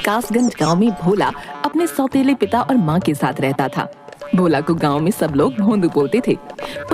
कासगंज गांव में भोला अपने सौतेले पिता और माँ के साथ रहता था। भोला को गांव में सब लोग भोंदू बोलते थे।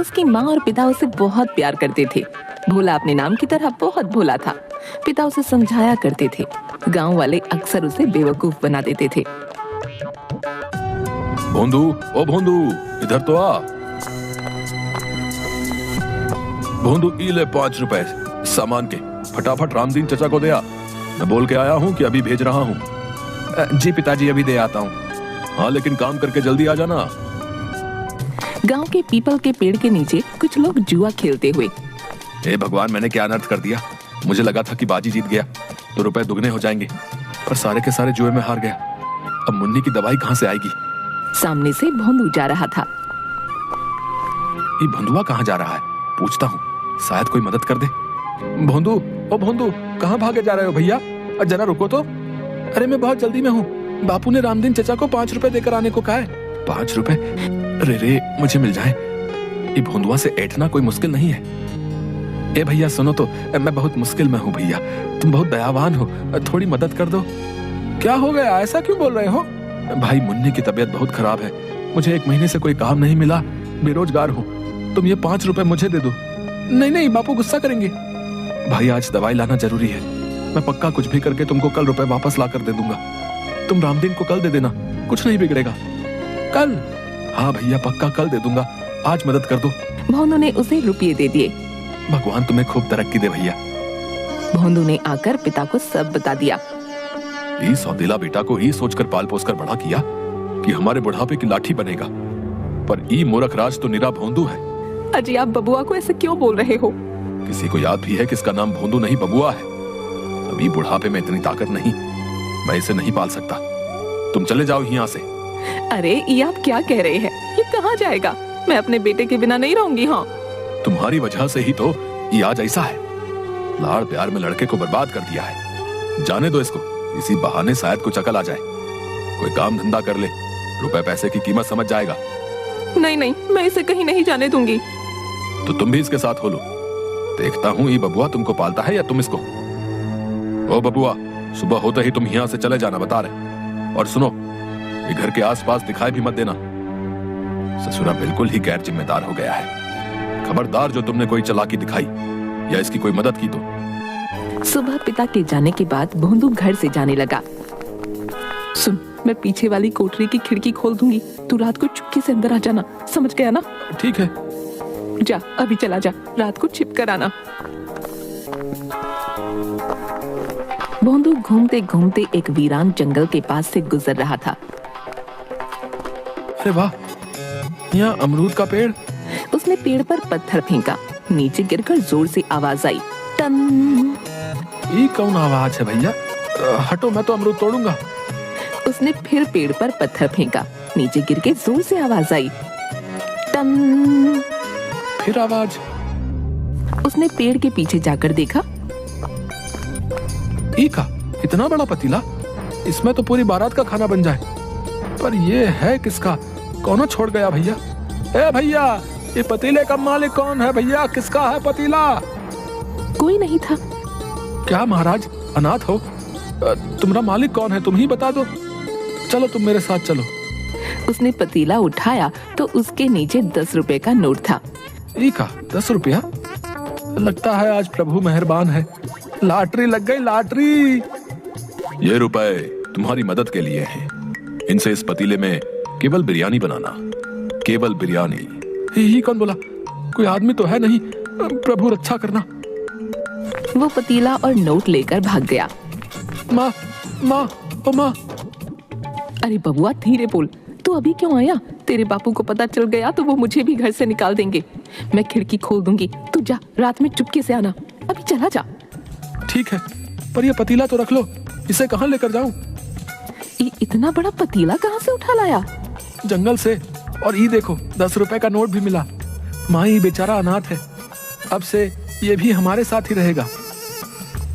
उसकी माँ और पिता उसे बहुत प्यार करते थे। भोला अपने नाम की तरह बहुत भोला था। पिता उसे समझाया करते थे। गांव वाले अक्सर उसे बेवकूफ बना देते थे। भोंदू, ओ भोंदू, इधर तो आ। भोंदू, ई ले 5 रुपए सामान के, फटाफट रामदीन चचा को दे आ। मैं बोल के आया हूँ कि अभी भेज रहा हूँ। जी पिताजी, अभी दे आता हूँ। हाँ, लेकिन काम करके जल्दी आ जाना। गांव के पीपल के पेड़ के नीचे कुछ लोग जुआ खेलते हुए। हे भगवान, मैंने क्या अनर्थ कर दिया। मुझे लगा था कि बाजी जीत गया तो रुपए दुगने हो जाएंगे, पर सारे के सारे जुए में हार गया। अब मुन्नी की दवाई कहाँ से आएगी? सामने से भोंदू जा रहा था। ये भोंदुआ कहाँ जा रहा है? पूछता हूँ, शायद कोई मदद कर दे। भोंदू, ओ भोंदू, कहाँ भागे जा रहे हो भैया? जरा रुको तो। अरे मैं बहुत जल्दी में हूँ। बापू ने रामदीन चचा को 5 रुपए देकर आने को कहा है। 5 रुपए? अरे रे, मुझे मिल जाए। ये भोंदुआ से ऐठना कोई मुश्किल नहीं है। ए भैया सुनो तो, मैं बहुत मुश्किल में हूँ भैया। तुम बहुत दयावान हो, थोड़ी मदद कर दो। क्या हो गया? ऐसा क्यों बोल रहे हो? भाई, मुन्नी की तबीयत बहुत खराब है। मुझे 1 महीने से कोई काम नहीं मिला, बेरोजगार हूँ। तुम ये 5 रुपए मुझे दे दो। नहीं नहीं, बापू गुस्सा करेंगे। भाई, आज दवाई लाना जरूरी है। मैं पक्का कुछ भी करके तुमको कल रुपए वापस ला कर दे दूंगा। तुम रामदीन को कल दे देना, कुछ नहीं बिगड़ेगा। कल? हाँ भैया, पक्का कल दे दूंगा। आज मदद कर दो। भोंदू ने उसे रुपये दे दिए। भगवान तुम्हें खूब तरक्की दे भैया। भोंदू ने आकर पिता को सब बता दिया। ये सौतेला बेटा को ही सोचकर पाल पोस कर बड़ा किया कि हमारे बुढ़ापे की लाठी बनेगा, पर ई मूर्ख राज तो निरा भोंदू है। अजी, आप बबुआ को ऐसे क्यों बोल रहे हो? किसी को याद भी है कि इसका नाम भोंदू नहीं बबुआ है। अभी बुढ़ापे में इतनी ताकत नहीं, मैं इसे नहीं पाल सकता। तुम चले जाओ यहाँ से। अरे ये आप क्या कह रहे हैं? ये कहाँ जाएगा? मैं अपने बेटे के बिना नहीं रहूंगी। हाँ, तुम्हारी वजह से ही तो ये आज ऐसा है। लाड़ प्यार में लड़के को बर्बाद कर दिया है। जाने दो इसको, इसी बहाने शायद कुछ अकल आ जाए। कोई काम धंधा कर ले, रुपए पैसे की कीमत समझ जाएगा। नहीं नहीं, मैं इसे कहीं नहीं जाने दूंगी। तो तुम भी इसके साथ हो लो। देखता हूँ ये बबुआ तुमको पालता है या तुम इसको। ओ बबुआ, सुबह होते ही तुम यहाँ से चले जाना, बता रहे। और सुनो, ये घर के आसपास दिखाई भी मत देना। ससुरा बिल्कुल ही गैर जिम्मेदार हो गया है। खबरदार, जो तुमने कोई चालाकी दिखाई या इसकी कोई मदद की तो। सुबह पिता के जाने के बाद भोंदू घर से जाने लगा। सुन, मैं पीछे वाली कोठरी की खिड़की खोल दूंगी, तू रात को चुपके से अंदर आ जाना, समझ गया ना? ठीक है। जा, अभी चला जा, रात को छिप कर आना। भोंदू घूमते घूमते एक वीरान जंगल के पास से गुजर रहा था। अरे वाह, यहाँ अमरूद का पेड़। उसने पेड़ पर पत्थर फेंका, नीचे गिरकर जोर से आवाज आई, टन। ये कौन आवाज है भैया? हटो, मैं तो अमरूद तोड़ूंगा। उसने फिर पेड़ पर पत्थर फेंका, नीचे गिर के जोर से आवाज आई, टन। फिर आवाज। उसने पेड़ के पीछे जाकर देखा। का इतना बड़ा पतीला, इसमें तो पूरी बारात का खाना बन जाए। पर ये है किसका? कौन छोड़ गया भैया? ए भैया, ये पतीले का मालिक कौन है भैया? किसका है पतीला? कोई नहीं था। क्या महाराज, अनाथ हो? तुम्हारा मालिक कौन है? तुम ही बता दो। चलो, तुम मेरे साथ चलो। उसने पतीला उठाया तो उसके नीचे 10 रुपए का नोट था। का 10 रुपया? लगता है आज प्रभु मेहरबान है। लॉटरी लग गई, लॉटरी। ये रुपए तुम्हारी मदद के लिए हैं। इनसे इस पतीले में केवल बिरयानी बनाना, केवल बिरयानी। ही कौन बोला? कोई आदमी तो है नहीं। प्रभु रक्षा करना। वो पतीला और नोट लेकर भाग गया। माँ, माँ, ओ माँ। अरे बबुआ, धीरे बोल। तू अभी क्यों आया? तेरे बापू को पता चल गया तो वो मुझे भी घर से निकाल देंगे। मैं खिड़की खोल दूंगी, तू जा, रात में चुपके से आना। अभी चला जा। ठीक है, पर ये पतीला तो रख लो। इसे कहाँ लेकर जाऊं? ये इतना बड़ा पतीला कहाँ से उठा लाया? जंगल से। और ये देखो, 10 रुपए का नोट भी मिला। माँ, ये बेचारा अनाथ है। अब से ये भी हमारे साथ ही रहेगा।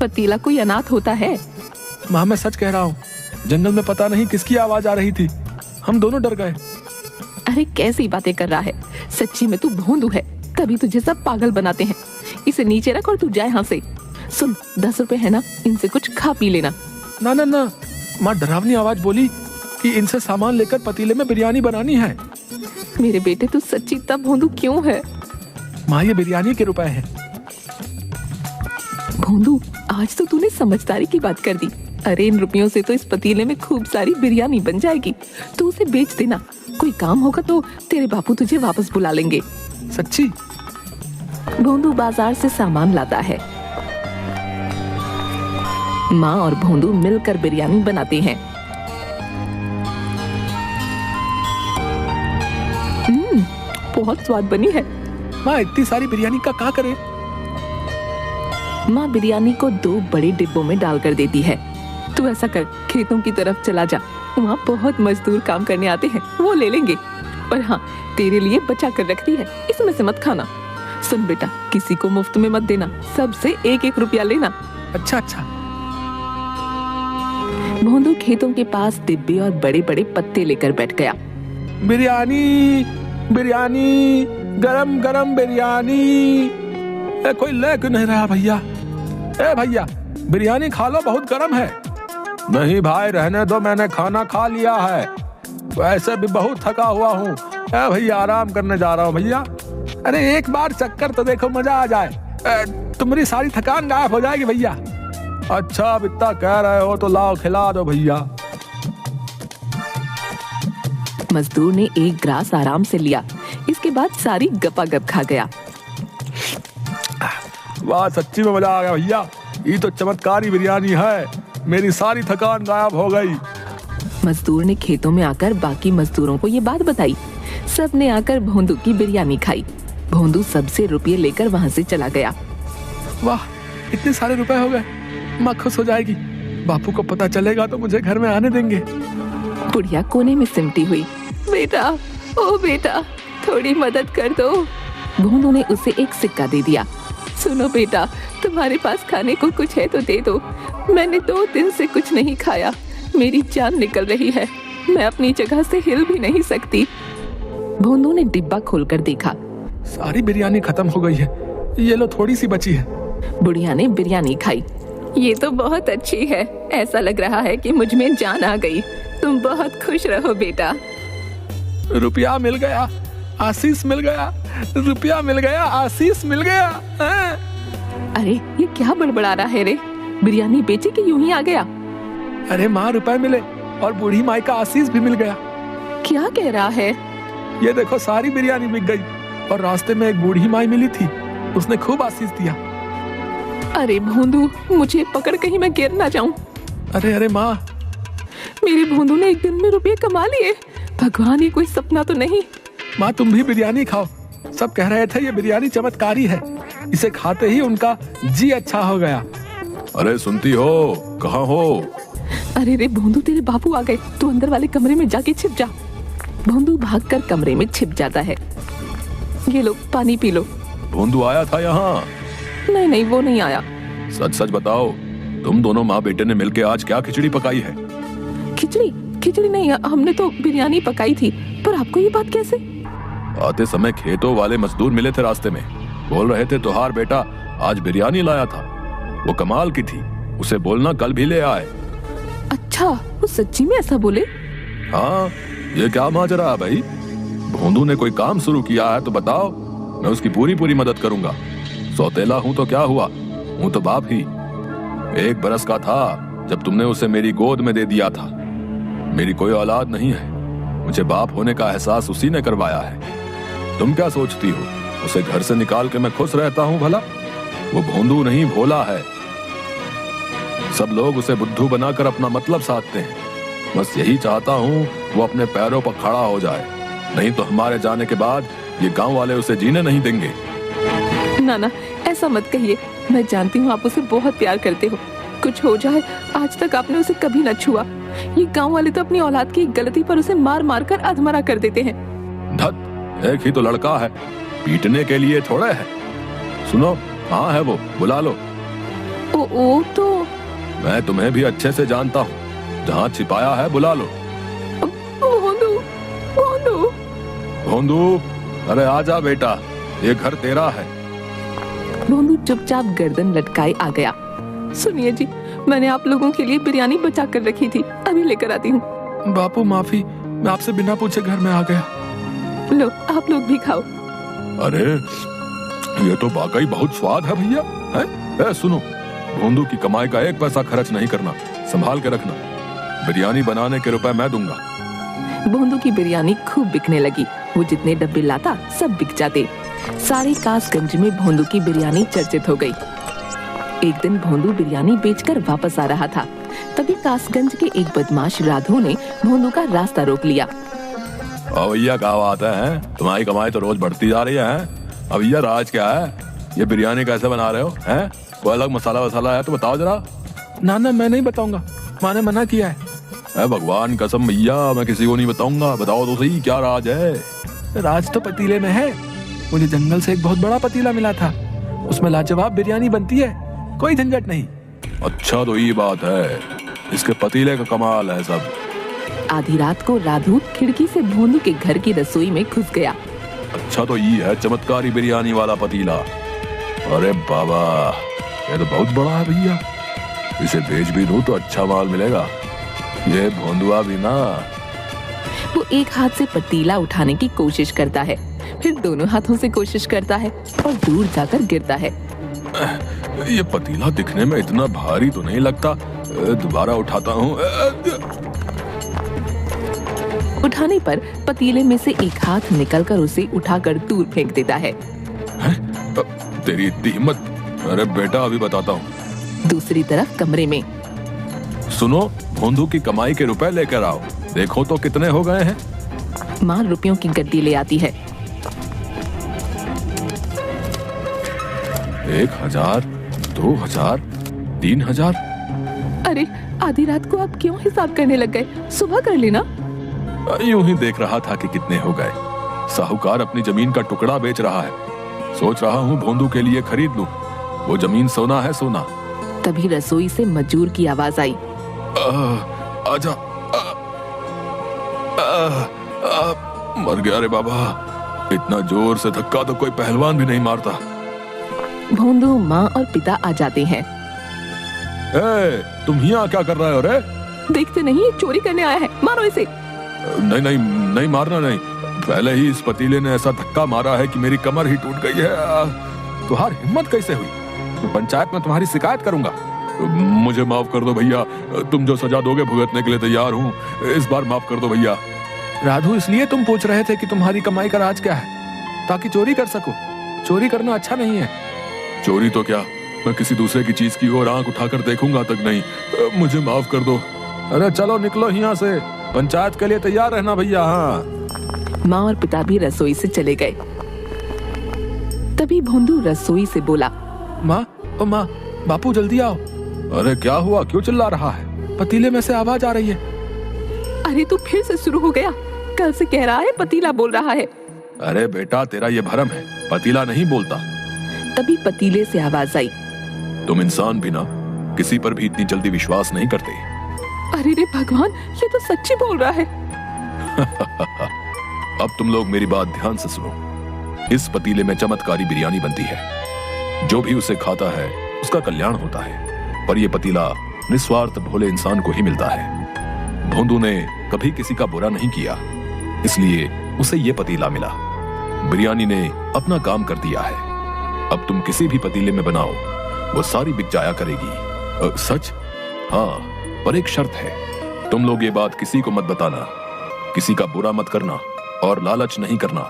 पतीला कोई अनाथ होता है? माँ, मैं सच कह रहा हूँ। जंगल में पता नहीं किसकी आवाज आ रही थी, हम दोनों डर गए। अरे कैसी बातें कर रहा है? सच्ची में तू भोंदू है, तभी तुझे सब पागल बनाते हैं। इसे नीचे रख और तू जा यहाँ से। सुन, 10 रुपए है ना, इनसे कुछ खा पी लेना। ना ना ना, माँ डरावनी आवाज बोली कि इनसे सामान लेकर पतीले में बिरयानी बनानी है। मेरे बेटे, तू सच्ची इतना भोंदू क्यों है? माँ ये बिरयानी के रुपए हैं। भोंदू, आज तो तूने समझदारी की बात कर दी। अरे इन रुपयों से तो इस पतीले में खूब सारी बिरयानी बन जाएगी। तू उसे बेच देना, कोई काम होगा तो तेरे बापू तुझे वापस बुला लेंगे। सच्ची? भोंदू बाजार से सामान लाता है। माँ और भोंदू मिलकर बिरयानी बनाते हैं। बहुत स्वाद बनी है। माँ इतनी सारी बिरयानी का क्या करें? माँ बिरयानी को 2 बड़े डिब्बों में डालकर देती है। तू ऐसा कर, खेतों की तरफ चला जा, वहाँ बहुत मजदूर काम करने आते हैं, वो ले लेंगे। और हाँ, तेरे लिए बचा कर रखती है, इसमें से मत खाना। सुन बेटा, किसी को मुफ्त में मत देना, सबसे 1-1 रुपया लेना। अच्छा अच्छा। भोंदू खेतों के पास डिब्बे और बड़े बड़े पत्ते लेकर बैठ गया। बिरयानी बिरयानी, गरम गरम बिरयानी। कोई ले क्यों नहीं रहा भैया? ए भैया, बिरयानी खा लो, बहुत गरम है। नहीं भाई, रहने दो, मैंने खाना खा लिया है। वैसे भी बहुत थका हुआ हूँ। भैया आराम करने जा रहा हूँ भैया। अरे एक बार चक्कर तो देखो, मजा आ जाए। तुम्हारी सारी थकान गायब हो जाएगी भैया। अच्छा, अब इतना कह रहे हो तो लाओ खिला दो भैया। मजदूर ने एक ग्रास आराम से लिया, इसके बाद सारी गपागप खा गया। वाह, सच्ची में मजा आ गया भैया। ये तो चमत्कारी बिरयानी है, मेरी सारी थकान गायब हो गई। मजदूर ने खेतों में आकर बाकी मजदूरों को ये बात बताई। सब ने आकर भोंदू की बिरयानी खाई। भोंदू सबसे रुपये लेकर वहाँ से चला गया। वाह, इतने सारे रुपए हो गए, माँ खुश हो जाएगी। बापू को पता चलेगा तो मुझे घर में आने देंगे। बुढ़िया कोने में सिमटी हुई। बेटा, ओ बेटा, थोड़ी मदद कर दो। भोंदू ने उसे एक सिक्का दे दिया। सुनो बेटा, तुम्हारे पास खाने को कुछ है तो दे दो। मैंने 2 दिन से कुछ नहीं खाया, मेरी जान निकल रही है, मैं अपनी जगह से हिल भी नहीं सकती। भोंदू ने डिब्बा खोलकर देखा। सारी बिरयानी खत्म हो गई है, ये लो थोड़ी सी बची है। बुढ़िया ने बिरयानी खाई। ये तो बहुत अच्छी है, ऐसा लग रहा है कि मुझ में जान आ गई। तुम बहुत खुश रहो बेटा। रुपया मिल गया, आशीष मिल गया, रुपया मिल गया, आशीष मिल गया। अरे ये क्या बड़बड़ा रहा है रे? बिरयानी बेचे कि यूं ही आ गया? अरे माँ, रुपए मिले और बूढ़ी माई का आशीष भी मिल गया। क्या कह रहा है? ये देखो, सारी बिरयानी बिक गई और रास्ते में एक बूढ़ी माई मिली थी, उसने खूब आशीष दिया। अरे भोंदू, मुझे पकड़ कहीं मैं गिर ना जाऊं। अरे अरे माँ, मेरे भोंदू ने एक दिन में रुपये कमा लिए। भगवान, ये कोई सपना तो नहीं? माँ तुम भी बिरयानी खाओ। सब कह रहे थे ये बिरयानी चमत्कारी है, इसे खाते ही उनका जी अच्छा हो गया। अरे सुनती हो, कहाँ हो? अरे रे भोंदू, तेरे बापू आ गए, तू अंदर वाले कमरे में जाके छिप जा। भोंदू भागकर कमरे में छिप जाता है। ये लो, पानी पी लो। भोंदू आया था यहाँ? नहीं नहीं, वो नहीं आया। सच सच बताओ, तुम दोनों माँ बेटे ने मिलके आज क्या खिचड़ी पकाई है? खिचड़ी? खिचड़ी नहीं, हमने तो बिरयानी पकाई थी। पर आपको ये बात कैसे? आते समय खेतों वाले मजदूर मिले थे रास्ते में, बोल रहे थे तुहार बेटा आज बिरयानी लाया था, वो कमाल की थी, उसे बोलना कल भी ले आए। अच्छा, वो सच्ची में ऐसा बोले? हाँ, ये क्या माजरा है भाई? भोंदू ने कोई काम शुरू किया है तो बताओ, मैं उसकी पूरी पूरी मदद करूंगा। सौतेला हूं तो क्या हुआ, हूं तो बाप ही। 1 बरस का था जब तुमने उसे मेरी गोद में दे दिया था। मेरी कोई औलाद नहीं है, मुझे बाप होने का एहसास उसी ने करवाया है। तुम क्या सोचती हो, उसे घर से निकाल के मैं खुश रहता हूं भला? वो भोंदू नहीं, भोला है। सब लोग उसे बुद्धू बनाकर अपना मतलब साधते हैं। बस यही चाहता हूं वो अपने पैरों पर खड़ा हो जाए, नहीं तो हमारे जाने के बाद ये गांव वाले उसे जीने नहीं देंगे। ना ना, ऐसा मत कहिए, मैं जानती हूँ आप उसे बहुत प्यार करते हो। कुछ हो जाए, आज तक आपने उसे कभी न छुआ। ये गांव वाले तो अपनी औलाद की गलती पर उसे मार मार कर अधमरा कर देते हैं। धत, एक ही तो लड़का है, पीटने के लिए थोड़े है। सुनो, कहाँ है वो, बुला लो। ओ तो मैं तुम्हें भी अच्छे से जानता हूँ, जहाँ छिपाया है बुला लो। भोंदू, भोंदू, भोंदू, अरे आजा बेटा, ये घर तेरा है। भोंदू चुपचाप गर्दन लटकाए आ गया। सुनिए जी, मैंने आप लोगों के लिए बिरयानी बचा कर रखी थी, अभी लेकर आती हूँ। बापू माफी, मैं आपसे बिना पूछे घर में आ गया। लो, आप लोग भी खाओ। अरे ये तो वाकई बहुत स्वाद है भैया। है? सुनो, भोंदू की कमाई का एक पैसा खर्च नहीं करना, संभाल के रखना। बिरयानी बनाने के रुपए मैं दूंगा। भोंदू की बिरयानी खूब बिकने लगी। वो जितने डब्बे लाता सब बिक जाते। सारे कासगंज में भोंदू की बिरयानी चर्चित हो गई। एक दिन भोंदू बिरयानी बेचकर वापस आ रहा था, तभी कासगंज के एक बदमाश राधू ने भोंदू का रास्ता रोक लिया। भैया क्या बात है? तुम्हारी कमाई तो रोज बढ़ती जा रही है। अब भैया राज क्या है? ये बिरयानी कैसे बना रहे हो? हैं? कोई अलग मसाला वसाला है तो बताओ जरा। ना ना, मैं नहीं बताऊंगा, माँ ने मना किया है। भगवान कसम भैया, मैं किसी को नहीं बताऊंगा। बताओ तो सही, क्या राज है? राज तो पतीले में है। मुझे जंगल से एक बहुत बड़ा पतीला मिला था, उसमें लाजवाब बिरयानी बनती है, कोई झंझट नहीं। अच्छा तो ये बात है, इसके पतीले का कमाल है सब। आधी रात को राधू खिड़की से भोंदू के घर की रसोई में घुस गया। अच्छा तो ये है चमत्कारी बिरयानी वाला पतीला। अरे बाबा, ये तो बहुत बड़ा है भैया, इसे बेच भी दूं तो अच्छा माल मिलेगा। ये भोंदुआ भी ना। वो एक हाथ से पतीला उठाने की कोशिश करता है, फिर दोनों हाथों से कोशिश करता है और दूर जाकर गिरता है। ये पतीला दिखने में इतना भारी तो नहीं लगता, दोबारा उठाता हूँ। उठाने पर पतीले में से एक हाथ निकलकर उसे उठाकर दूर फेंक देता है। तेरी इतनी हिम्मत? अरे बेटा, अभी बताता हूँ। दूसरी तरफ कमरे में, सुनो, भोंदू की कमाई के रुपए लेकर आओ, देखो तो कितने हो गए हैं। माँ रुपयों की गड्डी ले आती है। 1000, 2000, 3000। अरे आधी रात को आप क्यों हिसाब करने लग गए? सुबह कर लेना। यूं ही देख रहा था कि कितने हो गए। साहूकार अपनी जमीन का टुकड़ा बेच रहा है, सोच रहा हूँ भोंदू के लिए खरीद लूं। वो जमीन सोना है, सोना। तभी रसोई से मजूर की आवाज आई। आजा। मर गया रे बाबा, इतना जोर से धक्का तो कोई पहलवान भी नहीं मारता। भोंदू, माँ और पिता आ जाते हैं। तुम यहाँ क्या कर रहे हो रे? देखते नहीं, ये चोरी करने आया है, मारो इसे। नहीं नहीं नहीं, मारना नहीं। पहले ही इस पतीले ने ऐसा धक्का मारा है कि मेरी कमर ही टूट गई है। तुम्हारी हिम्मत कैसे हुई? पंचायत में तुम्हारी शिकायत करूंगा। मुझे माफ कर दो भैया, तुम जो सजा दोगे भुगतने के लिए तैयार हूँ। इस बार माफ कर दो भैया। राधू, इसलिए तुम पूछ रहे थे कि तुम्हारी कमाई का राज क्या है? ताकि चोरी कर सको। चोरी करना अच्छा नहीं है। चोरी तो क्या, मैं किसी दूसरे की चीज की ओर आंख उठाकर देखूंगा तक नहीं। मुझे माफ कर दो। अरे चलो निकलो यहाँ से, पंचायत के लिए तैयार रहना भैया। हाँ। माँ और पिता भी रसोई से चले गए। तभी भोंदू रसोई से बोला, माँ, ओ माँ, बापू जल्दी आओ। अरे क्या हुआ, क्यों चिल्ला रहा है? पतीले में से आवाज आ रही है। अरे तू फिर से शुरू हो गया, कल से कह रहा है पतीला बोल रहा है। अरे बेटा, तेरा ये भरम है, पतीला नहीं बोलता। तभी पतीले से आवाज आई। तुम इंसान भी ना किसी पर भी इतनी जल्दी विश्वास नहीं करते। अरे रे भगवान, ये तो सच्ची बोल रहा है। अब तुम लोग मेरी बात ध्यान से सुनो। इस पतीले में चमत्कारी बिरयानी बनती है। जो भी उसे खाता है उसका कल्याण होता है, पर यह पतीला निस्वार्थ भोले इंसान को ही मिलता है। भोंदू ने कभी किसी का बुरा नहीं किया, इसलिए उसे यह पतीला मिला। बिरयानी ने अपना काम कर दिया है। अब तुम किसी भी पतीले में बनाओ, वो सारी बिक जाया करेगी। सच? हाँ, पर एक शर्त है। तुम लोग ये बात किसी को मत बताना, किसी का बुरा मत करना और लालच नहीं करना।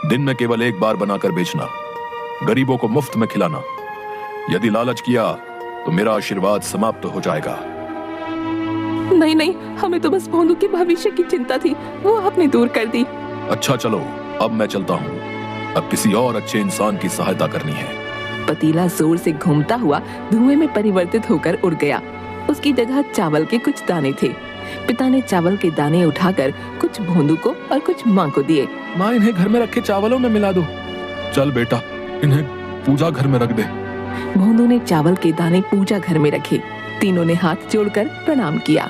दिन में केवल एक बार बनाकर बेचना, गरीबों को मुफ्त में खिलाना। यदि लालच किया तो मेरा आशीर्वाद समाप्त हो जाएगा। नहीं नहीं, हमें तो बस भोंदू के भविष्य की चिंता थी, वो आपने दूर कर दी। अच्छा चलो, अब मैं चलता हूँ। अब किसी और अच्छे इंसान की सहायता करनी है। पतीला जोर से घूमता हुआ धुएं में परिवर्तित होकर उड़ गया। उसकी जगह चावल के कुछ दाने थे। पिता ने चावल के दाने उठाकर कुछ भोंदू को और कुछ माँ को दिए। माँ, इन्हें घर में रखे चावलों में मिला दो। चल बेटा, इन्हें पूजा घर में रख दे। भोंदू ने चावल के दाने पूजा घर में रखे। तीनों ने हाथ जोड़कर प्रणाम किया।